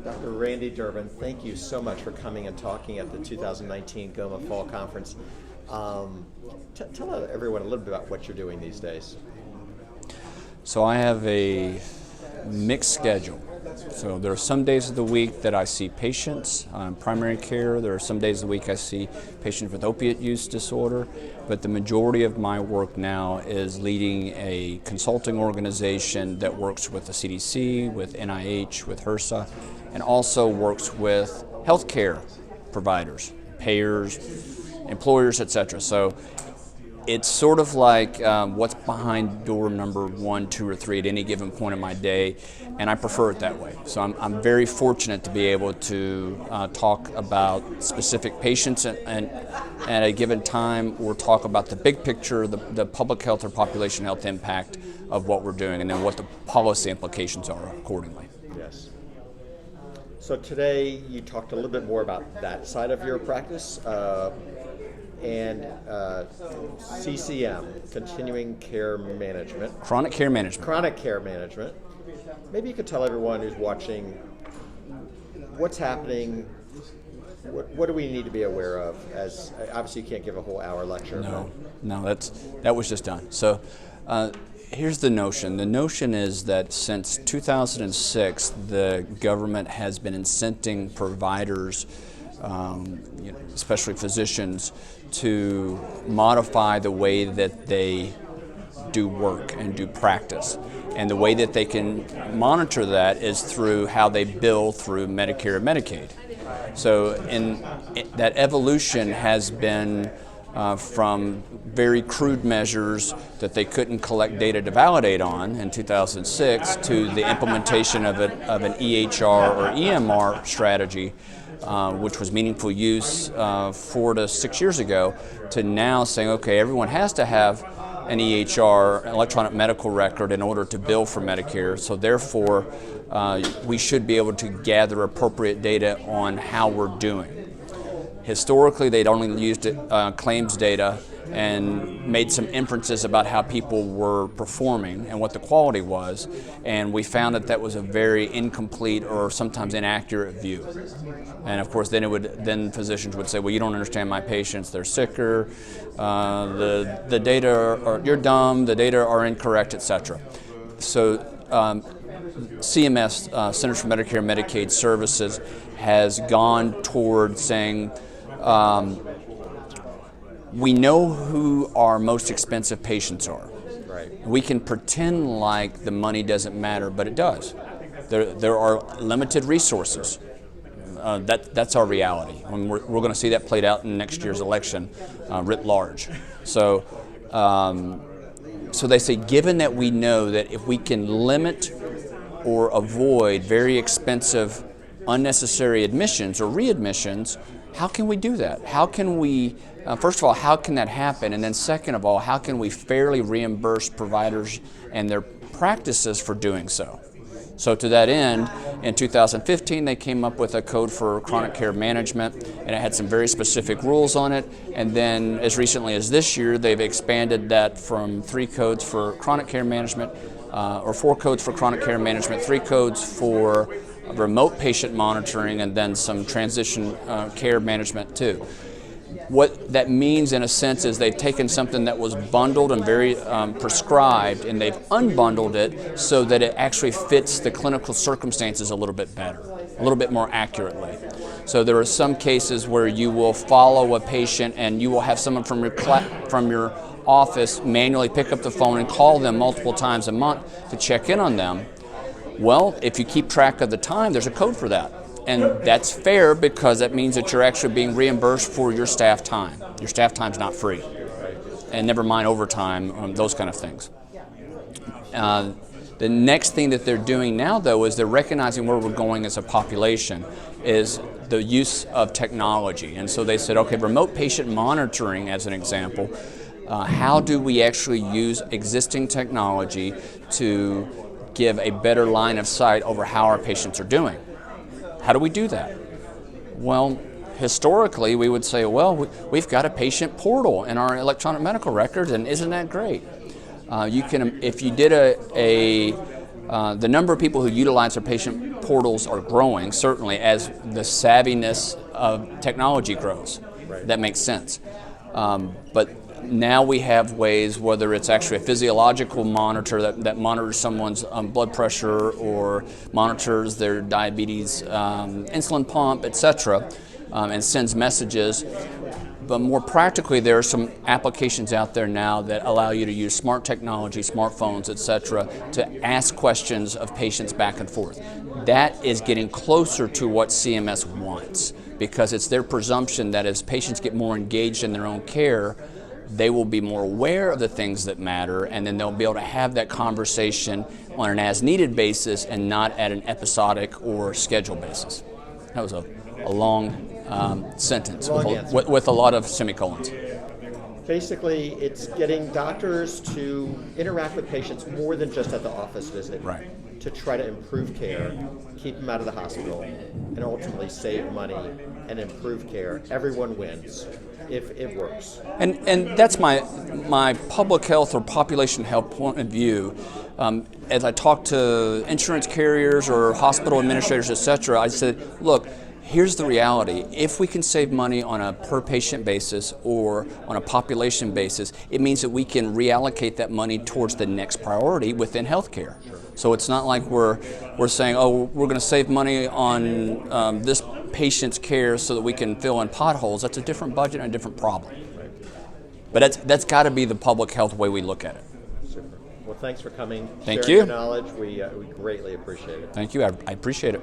Dr. Randy Durbin, thank you so much for coming and talking at the 2019 GOMA Fall Conference. Tell everyone a little bit about what you're doing these days. So I have a mixed schedule. So there are some days of the week that I see patients in primary care. There are some days of the week I see patients with opiate use disorder. But the majority of my work now is leading a consulting organization that works with the CDC, with NIH, with HRSA, and also works with healthcare providers, payers, employers, etc. So it's sort of like what's behind door number 1, 2, or 3 at any given point in my day, and I prefer it that way. So I'm very fortunate to be able to talk about specific patients and at a given time, or talk about the big picture, the public health or population health impact of what we're doing, and then what the policy implications are accordingly. Yes. So today you talked a little bit more about that side of your practice. And CCM, Continuing Care Management. Chronic Care Management. Chronic Care Management. Maybe you could tell everyone who's watching what's happening, what do we need to be aware of? As obviously you can't give a whole hour lecture. No, that was just done. So here's the notion. The notion is that since 2006, the government has been incenting providers, especially physicians, to modify the way that they do work and do practice. And the way that they can monitor that is through how they bill through Medicare and Medicaid. So that evolution has been from very crude measures that they couldn't collect data to validate on in 2006 to the implementation of an EHR or EMR strategy, which was meaningful use 4 to 6 years ago, to now saying, okay, everyone has to have an EHR, an electronic medical record, in order to bill for Medicare. So therefore, we should be able to gather appropriate data on how we're doing. Historically, they'd only used claims data and made some inferences about how people were performing and what the quality was, and we found that that was a very incomplete or sometimes inaccurate view. And of course, then physicians would say, well, you don't understand my patients, they're sicker, the data are, you're dumb, the data are incorrect, etc. So CMS, Centers for Medicare and Medicaid Services, has gone toward saying, we know who our most expensive patients are. Right. We can pretend like the money doesn't matter, but it does. There are limited resources. That's our reality. And we're going to see that played out in next year's election writ large. So they say, given that we know that if we can limit or avoid very expensive unnecessary admissions or readmissions, how can we do that? How can we, first of all, how can that happen? And then second of all, how can we fairly reimburse providers and their practices for doing so? So to that end, in 2015, they came up with a code for chronic care management, and it had some very specific rules on it. And then as recently as this year, they've expanded that from 3 codes for chronic care management, or 4 codes for chronic care management, 3 codes for remote patient monitoring, and then some transition care management too. What that means in a sense is they've taken something that was bundled and very prescribed, and they've unbundled it so that it actually fits the clinical circumstances a little bit better, a little bit more accurately. So there are some cases where you will follow a patient and you will have someone from your office manually pick up the phone and call them multiple times a month to check in on them. Well, if you keep track of the time, there's a code for that. And that's fair because that means that you're actually being reimbursed for your staff time. Your staff time's not free. And never mind overtime, those kind of things. The next thing that they're doing now, though, is they're recognizing where we're going as a population is the use of technology. And so they said, okay, remote patient monitoring, as an example, how do we actually use existing technology to give a better line of sight over how our patients are doing? How do we do that? Well, historically, we would say, well, we've got a patient portal in our electronic medical records, and isn't that great? You can, if you did The number of people who utilize their patient portals are growing, certainly, as the savviness of technology grows. Right. That makes sense. But now we have ways, whether it's actually a physiological monitor that monitors someone's blood pressure or monitors their diabetes insulin pump, etc., and sends messages. But more practically, there are some applications out there now that allow you to use smart technology, smartphones, etc., to ask questions of patients back and forth. That is getting closer to what CMS wants, because it's their presumption that as patients get more engaged in their own care, they will be more aware of the things that matter, and then they'll be able to have that conversation on an as-needed basis and not at an episodic or schedule basis. That was a long sentence with a lot of semicolons. Basically, it's getting doctors to interact with patients more than just at the office visit. Right. To try to improve care, keep them out of the hospital, and ultimately save money and improve care. Everyone wins if it works. And that's my public health or population health point of view. As I talk to insurance carriers or hospital administrators, etc., I said, look, here's the reality. If we can save money on a per patient basis or on a population basis, it means that we can reallocate that money towards the next priority within healthcare. So it's not like we're saying, oh, we're going to save money on this patient's care so that we can fill in potholes. That's a different budget and a different problem. But that's got to be the public health way we look at it. Super. Well, thanks for coming. Thank sharing you. Your knowledge. We greatly appreciate it. Thank you. I appreciate it.